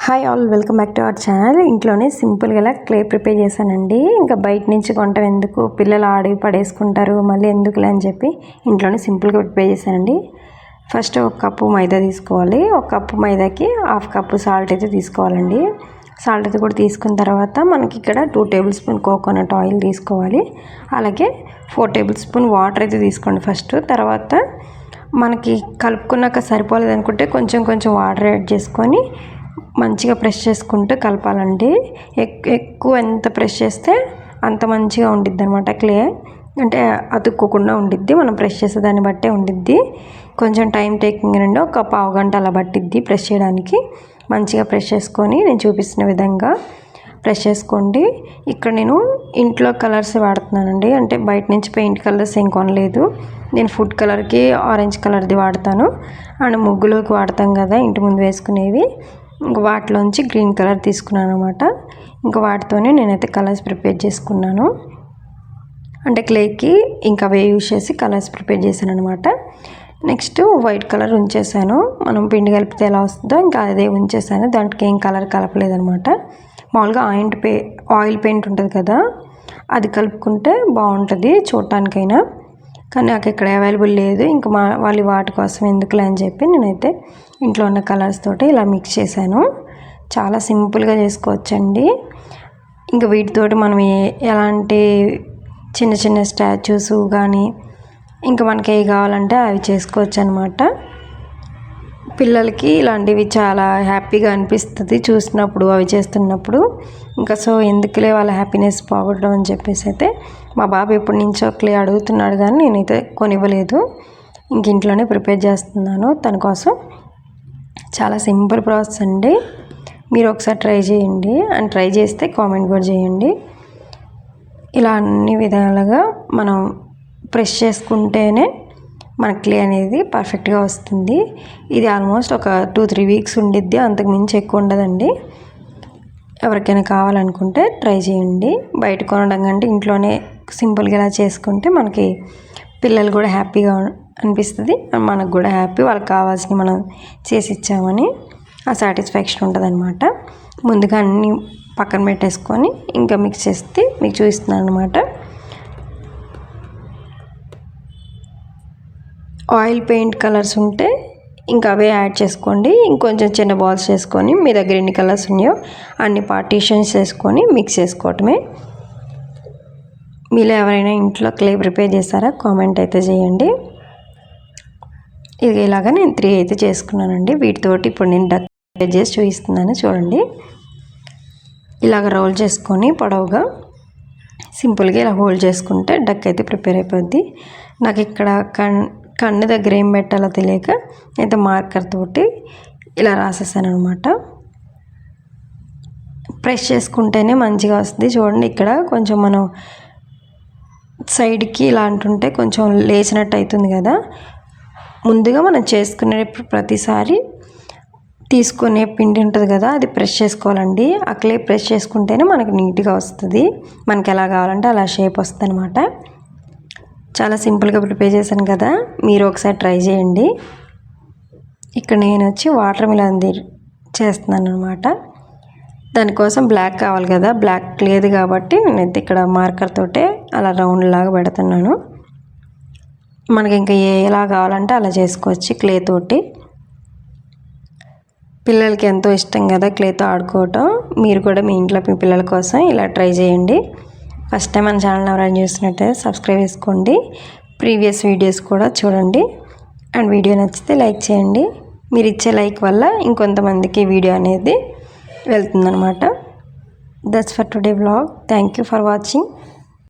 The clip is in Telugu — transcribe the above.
Hi all, welcome back to our channel. ఇంట్లోనే సింపుల్గా క్లే ప్రిపేర్ చేశానండి. ఇంకా బయట నుంచి కొంటాం ఎందుకు, పిల్లలు ఆడి పడేసుకుంటారు, మళ్ళీ ఎందుకులే అని చెప్పి ఇంట్లోనే సింపుల్గా ప్రిపేర్ చేశానండి. ఫస్ట్ ఒక కప్పు మైదా తీసుకోవాలి. ఒక కప్పు మైదాకి హాఫ్ కప్పు సాల్ట్ అయితే తీసుకోవాలండి. సాల్ట్ అయితే కూడా తీసుకున్న తర్వాత మనకి ఇక్కడ 2 టేబుల్ స్పూన్ కోకోనట్ ఆయిల్ తీసుకోవాలి. అలాగే 4 టేబుల్ స్పూన్ వాటర్ అయితే తీసుకోండి ఫస్ట్. తర్వాత మనకి కలుపుకున్నాక సరిపోలేదు అనుకుంటే కొంచెం కొంచెం వాటర్ యాడ్ చేసుకొని మంచిగా ప్రెస్ చేసుకుంటూ కలపాలండి. ఎక్కువ ఎంత ప్రెస్ చేస్తే అంత మంచిగా ఉండిద్ది అనమాట. క్లే అంటే అతుక్కోకుండా ఉండిద్ది. మనం ప్రెస్ చేసే దాన్ని బట్టే ఉండిద్ది. కొంచెం టైం టేకింగ్ అండి, ఒక పావు గంట అలా పట్టిద్ది ప్రెస్ చేయడానికి. మంచిగా ప్రెస్ చేసుకొని నేను చూపిస్తున్న విధంగా ప్రెస్ చేసుకోండి. ఇక్కడ నేను ఇంట్లో కలర్స్ వాడుతున్నానండి. అంటే బయట నుంచి పెయింట్ కలర్స్ ఏం కొనలేదు. నేను ఫుడ్ కలర్కి ఆరెంజ్ కలర్ది వాడతాను. అండ్ ముగ్గులోకి వాడతాం కదా ఇంటి ముందు వేసుకునేవి, ఇంకా వాటిలోంచి గ్రీన్ కలర్ తీసుకున్నాను అనమాట. ఇంకా వాటితోనే నేనైతే కలర్స్ ప్రిపేర్ చేసుకున్నాను. అంటే క్లేకి ఇంకా అవే యూజ్ చేసి కలర్స్ ప్రిపేర్ చేశాను అనమాట. నెక్స్ట్ వైట్ కలర్ ఉంచేసాను. మనం పిండి కలిపితే ఎలా వస్తుందో ఇంకా అదే ఉంచేసాను. దాంట్కి ఏం కలర్ కలపలేదనమాట. మామూలుగా ఆయిల్ పెయింట్ ఉంటుంది కదా, అది కలుపుకుంటే బాగుంటుంది చూడటానికైనా. కానీ నాకు ఇక్కడ అవైలబుల్ లేదు. ఇంకా వాళ్ళు వాటి కోసం ఎందుకులే అని చెప్పి నేనైతే ఇంట్లో ఉన్న కలర్స్ తోటి ఇలా మిక్స్ చేశాను. చాలా సింపుల్గా చేసుకోవచ్చండి. ఇంకా వీటితోటి మనం ఎలాంటి చిన్న చిన్న స్టాచ్యూస్ కానీ ఇంకా మనకి ఏవి కావాలంటే అవి చేసుకోవచ్చు అనమాట. పిల్లలకి ఇలాంటివి చాలా హ్యాపీగా అనిపిస్తుంది చూసినప్పుడు, అవి చేస్తున్నప్పుడు. ఇంకా సో ఎందుకులే వాళ్ళ హ్యాపీనెస్ పోగొట్టడం అని చెప్పేసి అయితే మా బాబు ఎప్పటి నుంచో క్లే అడుగుతున్నాడు, కానీ నేనైతే కొనివ్వలేదు. ఇంక ఇంట్లోనే ప్రిపేర్ చేస్తున్నాను తన కోసం. చాలా సింపుల్ ప్రాసెస్ అండి. మీరు ఒకసారి ట్రై చేయండి. అండ్ ట్రై చేస్తే కామెంట్ కూడా చేయండి. ఇలా అన్ని విధాలుగా మనం ప్రెస్ చేసుకుంటేనే మన క్లే అనేది పర్ఫెక్ట్గా వస్తుంది. ఇది ఆల్మోస్ట్ ఒక 2-3 వీక్స్ ఉండిద్ది, అంతకు మించి ఎక్కువ ఉండదండి. ఎవరికైనా కావాలనుకుంటే ట్రై చేయండి. బయట కొనడం కంటే ఇంట్లోనే సింపుల్గా ఇలా చేసుకుంటే మనకి పిల్లలు కూడా హ్యాపీగా అనిపిస్తుంది, మనకు కూడా హ్యాపీ. వాళ్ళకి కావాల్సినవి మనం చేసి ఇచ్చామని ఆ సాటిస్ఫాక్షన్ ఉంటుంది అనమాట. ముందుగా అన్నీ పక్కన పెట్టేసుకొని ఇంకా మిక్స్ చేస్తే మీకు చూపిస్తున్నాను అనమాట. ఆయిల్ పెయింట్ కలర్స్ ఉంటే ఇంకా అవే యాడ్ చేసుకోండి. ఇంకొంచెం చిన్న బాల్స్ చేసుకొని మీ దగ్గర ఎన్ని కలర్స్ ఉన్నాయో అన్ని పార్టీషన్స్ చేసుకొని మిక్స్ చేసుకోవటమే. మీలో ఎవరైనా ఇంట్లో క్లే ప్రిపేర్ చేస్తారా కామెంట్ అయితే చేయండి. ఇది ఇలాగా నేను 3 అయితే చేసుకున్నానండి. వీటితోటి ఇప్పుడు నేను డక్ ప్రిపేర్ చేసి చూపిస్తున్నాను చూడండి. ఇలాగ రోల్ చేసుకొని పొడవుగా సింపుల్గా ఇలా హోల్డ్ చేసుకుంటే డక్ అయితే ప్రిపేర్ అయిపోద్ది. నాకు ఇక్కడ కన్ను దగ్గర ఏం పెట్టాలో తెలియక అయితే మార్కర్ తోటి ఇలా రాసేసాను అనమాట. ప్రెస్ చేసుకుంటేనే మంచిగా వస్తుంది. చూడండి ఇక్కడ కొంచెం మనం సైడ్కి ఇలా అంటుంటే కొంచెం లేచినట్టు అవుతుంది కదా. ముందుగా మనం చేసుకునే ప్రతిసారి తీసుకునే పిండి ఉంటుంది కదా, అది ప్రెస్ చేసుకోవాలండి. ఆ క్లే ప్రెస్ చేసుకుంటేనే మనకి నీట్గా వస్తుంది. మనకి ఎలా కావాలంటే అలా షేప్ వస్తుంది అనమాట. చాలా సింపుల్గా ప్రిపేర్ చేశాను కదా, మీరు ఒకసారి ట్రై చేయండి. ఇక్కడ నేను వచ్చి వాటర్ మిలన్ చేస్తున్నాను అనమాట. దానికోసం బ్లాక్ కావాలి కదా, బ్లాక్ లేదు కాబట్టి నేనైతే ఇక్కడ మార్కర్ తోటే అలా రౌండ్ లాగా పెడుతున్నాను. మనకి ఇంకా ఎలా కావాలంటే అలా చేసుకోవచ్చు క్లే తోటి. పిల్లలకి ఎంతో ఇష్టం కదా క్లేతో ఆడుకోవటం. మీరు కూడా మీ ఇంట్లో మీ పిల్లల కోసం ఇలా ట్రై చేయండి. ఫస్ట్ టైం మన ఛానల్ ఎవరైనా చూసినట్టయితే సబ్స్క్రైబ్ చేసుకోండి. ప్రీవియస్ వీడియోస్ కూడా చూడండి. అండ్ వీడియో నచ్చితే లైక్ చేయండి. మీరు ఇచ్చే లైక్ వల్ల ఇంకొంతమందికి వీడియో అనేది వెళ్తుందనమాట. That's for today vlog. Thank you for watching.